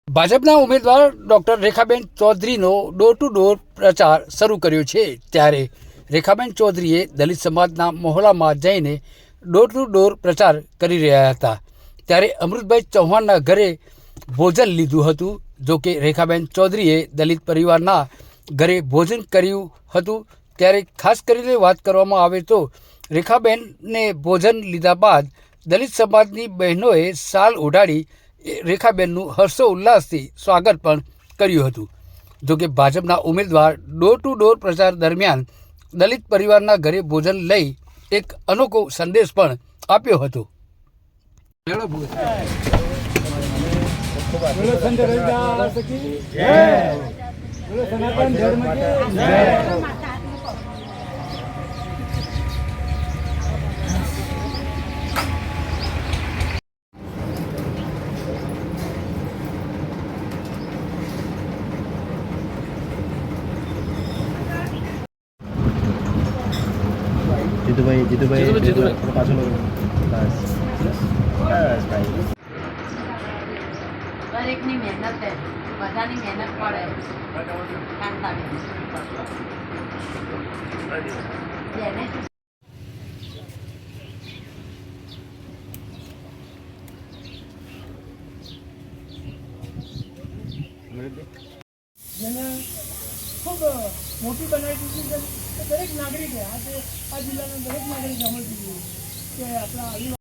ભાજપના ઉમેદવાર ડૉક્ટર રેખાબેન ચૌધરીનો ડોર ટુ ડોર પ્રચાર શરૂ કર્યો છે। ત્યારે રેખાબેન ચૌધરીએ દલિત સમાજના મહોલ્લામાં જઈને ડોર ટુ ડોર પ્રચાર કરી રહ્યા હતા। ત્યારે અમૃતભાઈ ચૌહાણના ઘરે ભોજન લીધું હતું। જોકે રેખાબેન ચૌધરીએ દલિત પરિવારના ઘરે ભોજન કર્યું હતું। ત્યારે ખાસ કરીને વાત કરવામાં આવે તો રેખાબેનને ભોજન લીધા બાદ દલિત સમાજની બહેનોએ શાલ ઓઢાડી રેખાબેનનું હર્ષોલ્લાસથી સ્વાગત પણ કર્યું હતું। જોકે ભાજપના ઉમેદવાર ડોર ટુ ડોર પ્રચાર દરમિયાન દલિત પરિવારના ઘરે ભોજન લઈ એક અનોખો સંદેશ પણ આપ્યો હતો। જીતુભાઈ પાછળ બસ ભાઈ દરેકની મહેનત છે, બધાની મહેનત પડે જેને ખૂબ મોટી બનાવી દીધી છે દરેક નાગરિકે આજે આ જિલ્લાના દરેક નાગરિકે સમજવું જોઈએ કે આપણા